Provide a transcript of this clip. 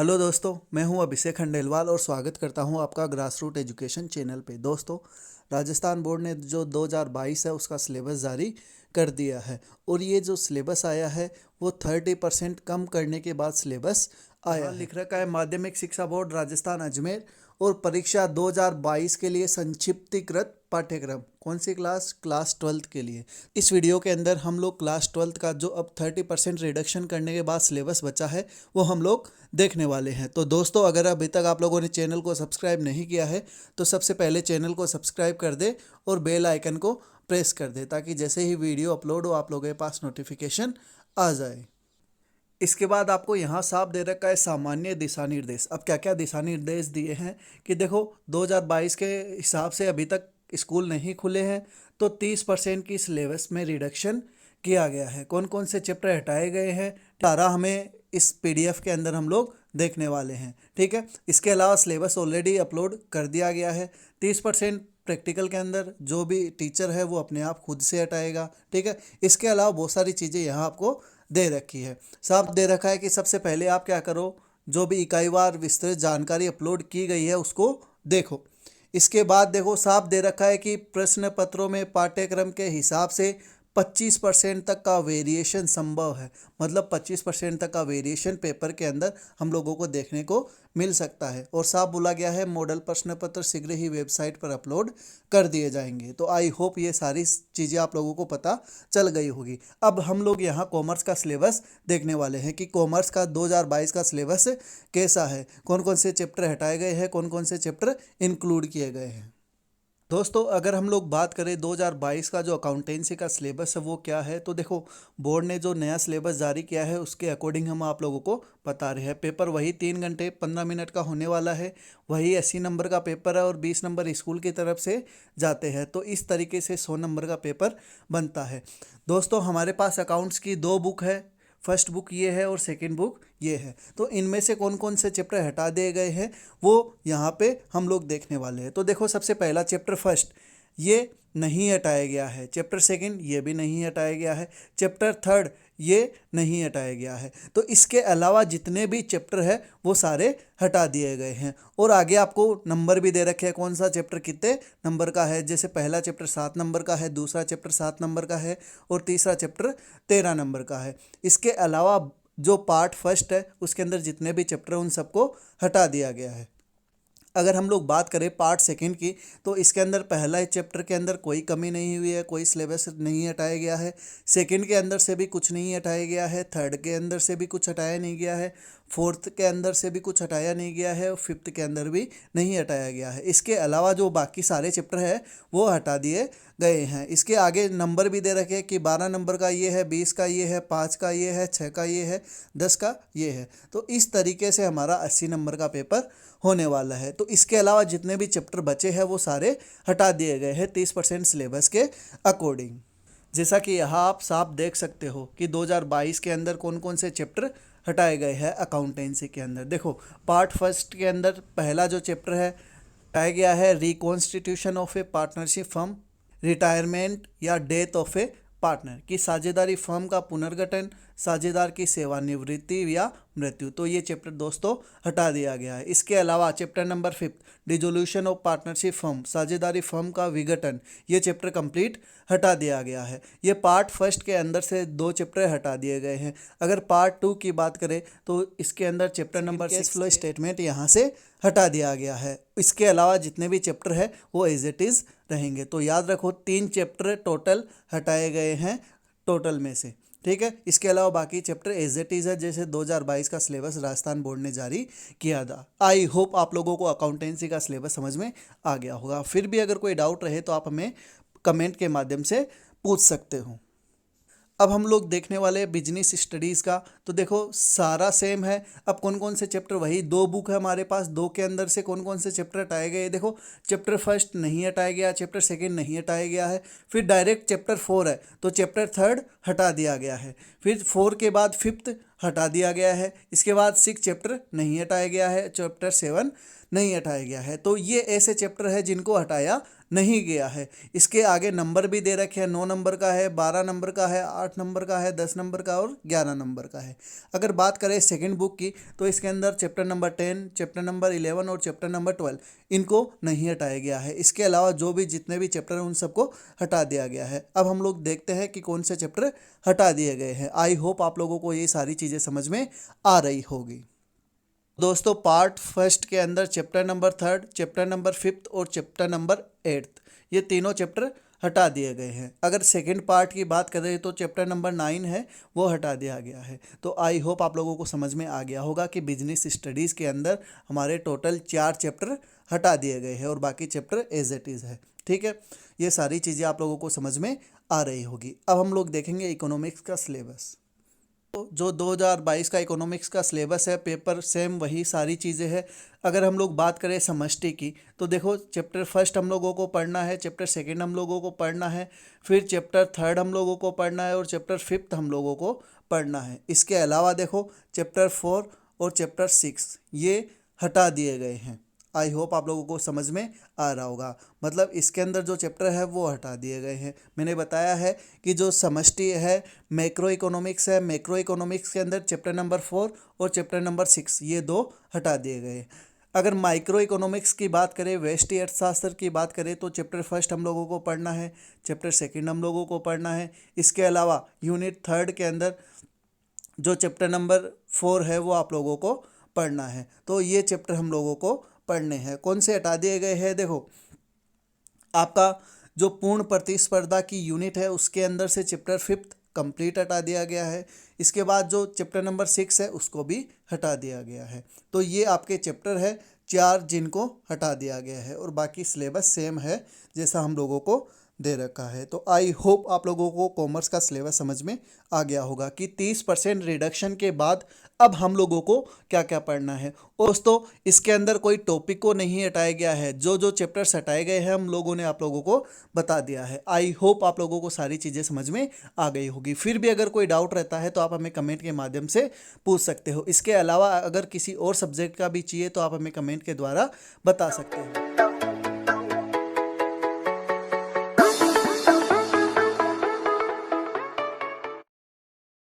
Hello दोस्तों, मैं हूं अभिषेक खंडेलवाल और स्वागत करता हूं आपका ग्रास रूट एजुकेशन चैनल पे। दोस्तों, राजस्थान बोर्ड ने जो 2022 है उसका सिलेबस जारी कर दिया है और ये जो सिलेबस आया है वो 30% कम करने के बाद सिलेबस आया है। लिख रखा है माध्यमिक शिक्षा बोर्ड राजस्थान अजमेर और परीक्षा 2022 के लिए संक्षिप्तीकृत पाठ्यक्रम। कौन सी क्लास? क्लास 12th के लिए। इस वीडियो के अंदर हम लोग क्लास 12th का जो अब 30% रिडक्शन करने के बाद सिलेबस बचा है वो हम लोग देखने वाले हैं। तो दोस्तों, अगर अभी तक आप लोगों ने चैनल को सब्सक्राइब नहीं किया है तो सबसे पहले चैनल को सब्सक्राइब कर दे और बेल आइकन को प्रेस कर दे ताकि जैसे ही वीडियो अपलोड हो आप लोगों के पास नोटिफिकेशन आ जाए। इसके बाद आपको यहाँ साफ दे रखा है सामान्य दिशा निर्देश। अब क्या क्या दिशा निर्देश दिए हैं कि देखो, 2022 के हिसाब से अभी तक स्कूल नहीं खुले हैं तो 30% की सिलेबस में रिडक्शन किया गया है। कौन कौन से चैप्टर हटाए गए हैं सारा हमें इस पीडीएफ के अंदर हम लोग देखने वाले हैं, ठीक है। इसके अलावा सिलेबस ऑलरेडी अपलोड कर दिया गया है। 30% प्रैक्टिकल के अंदर जो भी टीचर है वो अपने आप खुद से हटाएगा, ठीक है। इसके अलावा बहुत सारी चीज़ें यहाँ आपको दे रखी है। साफ दे रखा है कि सबसे पहले आप क्या करो, जो भी इकाईवार विस्तृत जानकारी अपलोड की गई है उसको देखो। इसके बाद देखो, साफ दे रखा है कि प्रश्न पत्रों में पाठ्यक्रम के हिसाब से 25% तक का वेरिएशन संभव है। मतलब 25% तक का वेरिएशन पेपर के अंदर हम लोगों को देखने को मिल सकता है। और साफ बोला गया है मॉडल प्रश्न पत्र शीघ्र ही वेबसाइट पर अपलोड कर दिए जाएंगे। तो आई होप ये सारी चीज़ें आप लोगों को पता चल गई होगी। अब हम लोग यहाँ कॉमर्स का सिलेबस देखने वाले हैं कि कॉमर्स का 2022 का सिलेबस कैसा है, कौन कौन से चैप्टर हटाए गए हैं, कौन कौन से चैप्टर इंक्लूड किए गए हैं। दोस्तों, अगर हम लोग बात करें 2022 का जो अकाउंटेंसी का सिलेबस है वो क्या है, तो देखो, बोर्ड ने जो नया सिलेबस जारी किया है उसके अकॉर्डिंग हम आप लोगों को बता रहे हैं। पेपर वही 3 घंटे 15 मिनट का होने वाला है। वही 80 नंबर का पेपर है और 20 नंबर स्कूल की तरफ से जाते हैं। तो इस तरीके से 100 नंबर का पेपर बनता है। दोस्तों, हमारे पास अकाउंट्स की 2 बुक है। फर्स्ट बुक ये है और सेकंड बुक ये है। तो इनमें से कौन कौन से चैप्टर हटा दिए गए हैं वो यहाँ पे हम लोग देखने वाले हैं। तो देखो, सबसे पहला चैप्टर फर्स्ट ये नहीं हटाया गया है। चैप्टर सेकंड ये भी नहीं हटाया गया है। चैप्टर थर्ड ये नहीं हटाया गया है। तो इसके अलावा जितने भी चैप्टर है वो सारे हटा दिए गए हैं। और आगे आपको नंबर भी दे रखे हैं कौन सा चैप्टर कितने नंबर का है। जैसे पहला चैप्टर 7 नंबर का है, दूसरा चैप्टर 7 नंबर का है और तीसरा चैप्टर 13 नंबर का है। इसके अलावा जो पार्ट फर्स्ट है उसके अंदर जितने भी चैप्टर उन सबको हटा दिया गया है। अगर हम लोग बात करें पार्ट सेकंड की, तो इसके अंदर पहला चैप्टर के अंदर कोई कमी नहीं हुई है, कोई सिलेबस नहीं हटाया गया है। सेकंड के अंदर से भी कुछ नहीं हटाया गया है। थर्ड के अंदर से भी कुछ हटाया नहीं गया है। फोर्थ के अंदर से भी कुछ हटाया नहीं गया है और फिफ्थ के अंदर भी नहीं हटाया गया है। इसके अलावा जो बाकी सारे चैप्टर है वो हटा दिए गए हैं। इसके आगे नंबर भी दे रखे हैं कि 12 नंबर का ये है, 20 का ये है, 5 का ये है, 6 का ये है, 10 का ये है। तो इस तरीके से हमारा 80 नंबर का पेपर होने वाला है। तो इसके अलावा जितने भी चैप्टर बचे हैं वो सारे हटा दिए गए हैं 30% सिलेबस के अकॉर्डिंग। जैसा कि यहाँ आप साफ देख सकते हो कि 2022 के अंदर कौन कौन से चैप्टर हटाए गए हैं अकाउंटेंसी के अंदर। देखो, पार्ट फर्स्ट के अंदर पहला जो चैप्टर है हटाया गया है reconstitution of A partnership firm, retirement या डेथ ऑफ ए पार्टनर की साझेदारी फर्म का पुनर्गठन, साझेदार की सेवानिवृत्ति या मृत्यु। तो ये चैप्टर दोस्तों हटा दिया गया है। इसके अलावा chapter number 5 dissolution of partnership firm, साझेदारी फर्म का विघटन, ये चैप्टर कंप्लीट हटा दिया गया है। ये पार्ट फर्स्ट के अंदर से 2 चैप्टर हटा दिए गए हैं। अगर पार्ट 2 की बात करें तो इसके अंदर चैप्टर नंबर 6 फ्लो स्टेटमेंट यहाँ से हटा दिया गया है। इसके अलावा जितने भी चैप्टर है वो एज इट इज़ रहेंगे। तो याद रखो 3 चैप्टर टोटल हटाए गए हैं टोटल में से, ठीक है। इसके अलावा बाकी चैप्टर एज इट इज़ है जैसे 2022 का सिलेबस राजस्थान बोर्ड ने जारी किया था। आई होप आप लोगों को अकाउंटेंसी का सिलेबस समझ में आ गया होगा। फिर भी अगर कोई डाउट रहे तो आप हमें कमेंट के माध्यम से पूछ सकते हो। अब हम लोग देखने वाले हैं बिजनेस स्टडीज़ का। तो देखो, सारा सेम है। अब कौन कौन से चैप्टर, वही 2 बुक है हमारे पास, 2 के अंदर से कौन कौन से चैप्टर हटाए गए। देखो, चैप्टर फर्स्ट नहीं हटाया गया, चैप्टर सेकंड नहीं हटाया गया है। फिर डायरेक्ट चैप्टर 4 है तो चैप्टर थर्ड हटा दिया गया है। फिर 4 के बाद 5th हटा दिया गया है। इसके बाद 6 चैप्टर नहीं हटाया गया है, चैप्टर 7 नहीं हटाया गया है। तो ये ऐसे चैप्टर है जिनको हटाया नहीं गया है। इसके आगे नंबर भी दे रखे हैं, 9 नंबर का है, 12 नंबर का है, 8 नंबर का है, 10 नंबर का और 11 नंबर का है। अगर बात करें सेकंड बुक की तो इसके अंदर चैप्टर नंबर 10, चैप्टर नंबर 11 और चैप्टर नंबर 12 इनको नहीं हटाया गया है। इसके अलावा जो भी जितने भी चैप्टर हैं उन सबको हटा दिया गया है। अब हम लोग देखते हैं कि कौन से चैप्टर हटा दिए गए हैं। आई होप आप लोगों को ये सारी चीज़ें समझ में आ रही होगी। दोस्तों पार्ट फर्स्ट के अंदर चैप्टर नंबर 3, चैप्टर नंबर 5 और चैप्टर नंबर 8 ये तीनों चैप्टर हटा दिए गए हैं। अगर सेकंड पार्ट की बात करें तो चैप्टर नंबर 9 है वो हटा दिया गया है। तो आई होप आप लोगों को समझ में आ गया होगा कि बिजनेस स्टडीज़ के अंदर हमारे टोटल 4 चैप्टर हटा दिए गए हैं और बाकी चैप्टर एज इट इज़ है। ठीक है, ये सारी चीज़ें आप लोगों को समझ में आ रही होगी। अब हम लोग देखेंगे इकोनॉमिक्स का सिलेबस। तो जो 2022 का इकोनॉमिक्स का सिलेबस है, पेपर सेम वही सारी चीज़ें हैं। अगर हम लोग बात करें समष्टि की तो देखो चैप्टर फर्स्ट हम लोगों को पढ़ना है, चैप्टर सेकंड हम लोगों को पढ़ना है, फिर चैप्टर थर्ड हम लोगों को पढ़ना है और चैप्टर फिफ्थ हम लोगों को पढ़ना है। इसके अलावा देखो चैप्टर 4 और चैप्टर 6 ये हटा दिए गए हैं। आई होप आप लोगों को समझ में आ रहा होगा। मतलब इसके अंदर जो चैप्टर है वो हटा दिए गए हैं। मैंने बताया है कि जो समष्टि है मैक्रो इकोनॉमिक्स है, मैक्रो इकोनॉमिक्स के अंदर चैप्टर नंबर 4 और चैप्टर नंबर 6 ये 2 हटा दिए गए हैं। अगर माइक्रो इकोनॉमिक्स की बात करें, व्यष्टि अर्थशास्त्र की बात करें तो चैप्टर फर्स्ट हम लोगों को पढ़ना है, चैप्टर सेकंड हम लोगों को पढ़ना है। इसके अलावा यूनिट थर्ड के अंदर जो चैप्टर नंबर 4 है वो आप लोगों को पढ़ना है। तो ये चैप्टर हम लोगों को पढ़ने हैं। कौन से हटा दिए गए हैं? देखो आपका जो पूर्ण प्रतिस्पर्धा की यूनिट है उसके अंदर से चैप्टर 5 कंप्लीट हटा दिया गया है। इसके बाद जो चैप्टर नंबर 6 है उसको भी हटा दिया गया है। तो ये आपके चैप्टर है 4 जिनको हटा दिया गया है और बाकी सिलेबस सेम है जैसा हम लोगों को दे रखा है। तो आई होप आप लोगों को कॉमर्स का सिलेबस समझ में आ गया होगा कि 30% रिडक्शन के बाद अब हम लोगों को क्या क्या पढ़ना है। और दोस्तों इसके अंदर कोई टॉपिक को नहीं हटाया गया है, जो जो चैप्टर्स हटाए गए हैं हम लोगों ने आप लोगों को बता दिया है। आई होप आप लोगों को सारी चीज़ें समझ में आ गई होगी। फिर भी अगर कोई डाउट रहता है तो आप हमें कमेंट के माध्यम से पूछ सकते हो। इसके अलावा अगर किसी और सब्जेक्ट का भी चाहिए तो आप हमें कमेंट के द्वारा बता सकते हो।